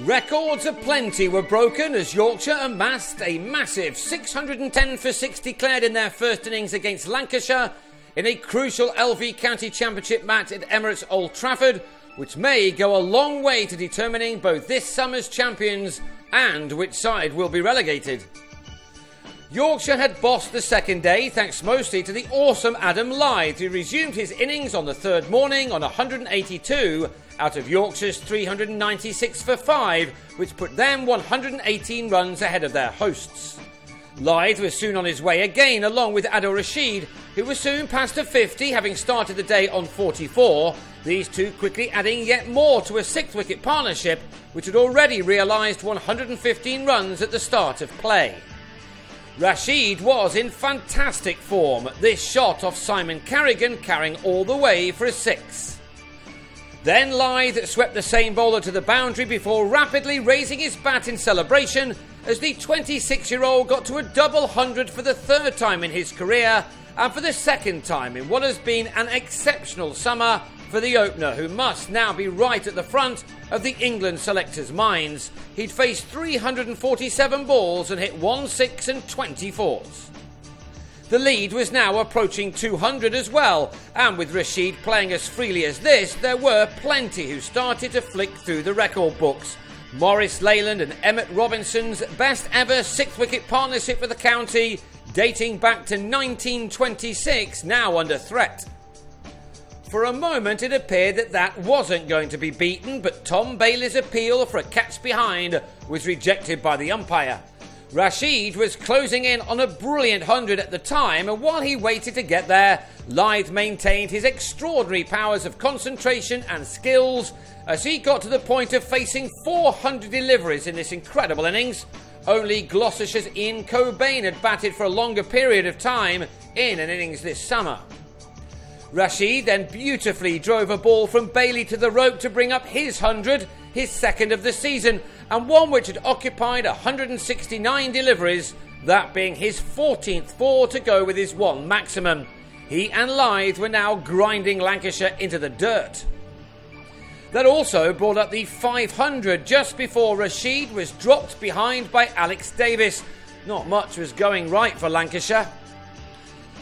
Records aplenty were broken as Yorkshire amassed a massive 610 for 6 declared in their first innings against Lancashire in a crucial LV County Championship match at Emirates Old Trafford, which may go a long way to determining both this summer's champions and which side will be relegated. Yorkshire had bossed the second day thanks mostly to the awesome Adam Lyth, who resumed his innings on the third morning on 182 out of Yorkshire's 396 for 5, which put them 118 runs ahead of their hosts. Lyth was soon on his way again, along with Adil Rashid, who was soon past the 50, having started the day on 44, these two quickly adding yet more to a 6-wicket partnership, which had already realised 115 runs at the start of play. Rashid was in fantastic form, this shot off Simon Carrigan carrying all the way for a 6. Then Lyth swept the same bowler to the boundary before rapidly raising his bat in celebration as the 26-year-old got to a double 100 for the third time in his career and for the second time in what has been an exceptional summer for the opener, who must now be right at the front of the England selectors' minds. He'd faced 347 balls and hit 1 6 and 24s. The lead was now approaching 200 as well, and with Rashid playing as freely as this, there were plenty who started to flick through the record books. Maurice Leyland and Emmett Robinson's best ever 6-wicket partnership for the county, dating back to 1926, now under threat. For a moment it appeared that wasn't going to be beaten, but Tom Bailey's appeal for a catch behind was rejected by the umpire. Rashid was closing in on a brilliant 100 at the time, and while he waited to get there, Lyth maintained his extraordinary powers of concentration and skills as he got to the point of facing 400 deliveries in this incredible innings. Only Gloucestershire's Ian Cobain had batted for a longer period of time in an innings this summer. Rashid then beautifully drove a ball from Bailey to the rope to bring up his 100, his second of the season, and one which had occupied 169 deliveries, that being his 14th 4 to go with his one maximum. He and Lyth were now grinding Lancashire into the dirt. That also brought up the 500 just before Rashid was dropped behind by Alex Davis. Not much was going right for Lancashire.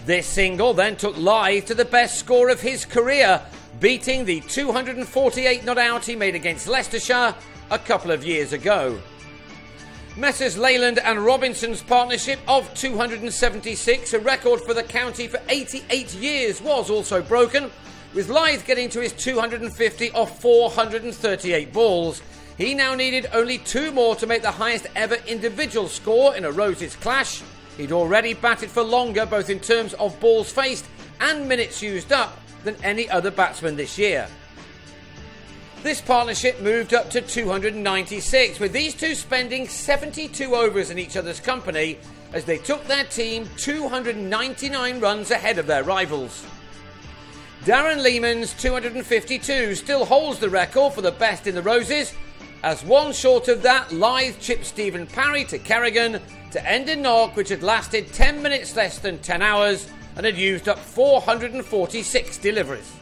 This single then took Lyth to the best score of his career, beating the 248 not out he made against Leicestershire a couple of years ago. Messrs Leyland and Robinson's partnership of 276, a record for the county for 88 years, was also broken, with Lyth getting to his 250 off 438 balls. He now needed only 2 more to make the highest ever individual score in a Roses clash. He'd already batted for longer, both in terms of balls faced and minutes used up, than any other batsman this year. This partnership moved up to 296, with these two spending 72 overs in each other's company as they took their team 299 runs ahead of their rivals. Darren Lehman's 252 still holds the record for the best in the Roses, as one short of that, Lyth chipped Stephen Parry to Kerrigan to end a knock which had lasted 10 minutes less than 10 hours and had used up 446 deliveries.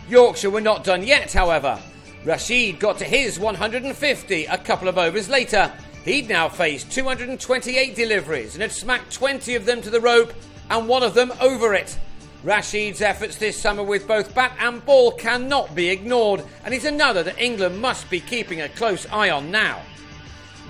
Yorkshire were not done yet, however. Rashid got to his 150 a couple of overs later. He'd now faced 228 deliveries and had smacked 20 of them to the rope and one of them over it. Rashid's efforts this summer with both bat and ball cannot be ignored, and he's another that England must be keeping a close eye on now.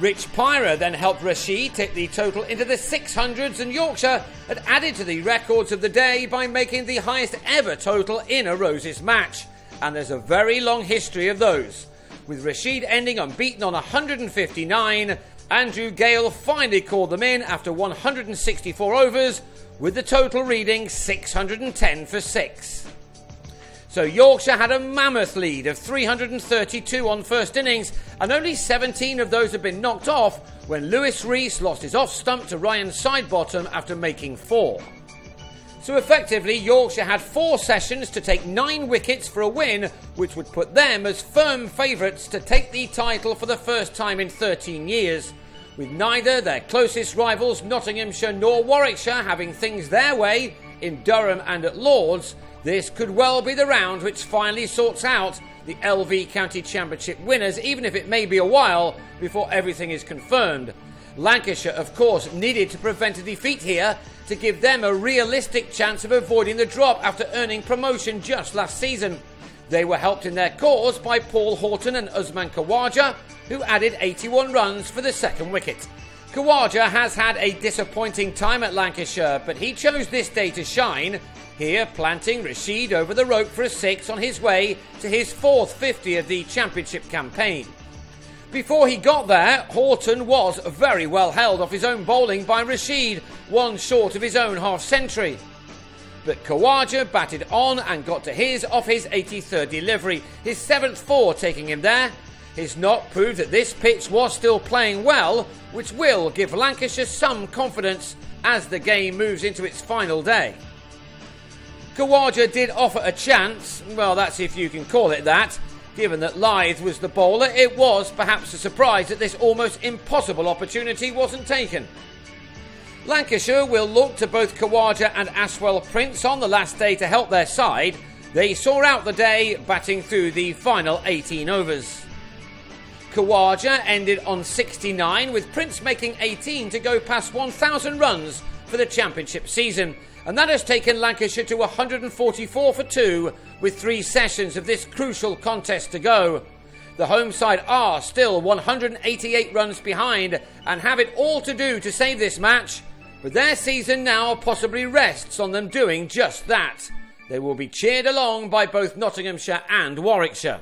Rich Pyra then helped Rashid take the total into the 600s, and Yorkshire had added to the records of the day by making the highest ever total in a Roses match, and there's a very long history of those. With Rashid ending unbeaten on 159, Andrew Gale finally called them in after 164 overs, with the total reading 610 for 6. So Yorkshire had a mammoth lead of 332 on first innings, and only 17 of those had been knocked off when Lewis Rees lost his off stump to Ryan Sidebottom after making 4. So effectively, Yorkshire had 4 sessions to take 9 wickets for a win, which would put them as firm favourites to take the title for the first time in 13 years. With neither their closest rivals Nottinghamshire nor Warwickshire having things their way in Durham and at Lord's, this could well be the round which finally sorts out the LV County Championship winners, even if it may be a while before everything is confirmed. Lancashire, of course, needed to prevent a defeat here to give them a realistic chance of avoiding the drop after earning promotion just last season. They were helped in their cause by Paul Horton and Usman Khawaja, who added 81 runs for the second wicket. Khawaja has had a disappointing time at Lancashire, but he chose this day to shine, here planting Rashid over the rope for a six on his way to his fourth 50 of the championship campaign. Before he got there, Horton was very well held off his own bowling by Rashid, one short of his own half-century. But Khawaja batted on and got to his off his 83rd delivery, his 7th 4 taking him there. His knock proved that this pitch was still playing well, which will give Lancashire some confidence as the game moves into its final day. Khawaja did offer a chance, well, that's if you can call it that. Given that Lyth was the bowler, it was perhaps a surprise that this almost impossible opportunity wasn't taken. Lancashire will look to both Khawaja and Aswell Prince on the last day to help their side. They saw out the day, batting through the final 18 overs. Khawaja ended on 69, with Prince making 18 to go past 1,000 runs for the championship season. And that has taken Lancashire to 144 for 2, with 3 sessions of this crucial contest to go. The home side are still 188 runs behind and have it all to do to save this match, but their season now possibly rests on them doing just that. They will be cheered along by both Nottinghamshire and Warwickshire.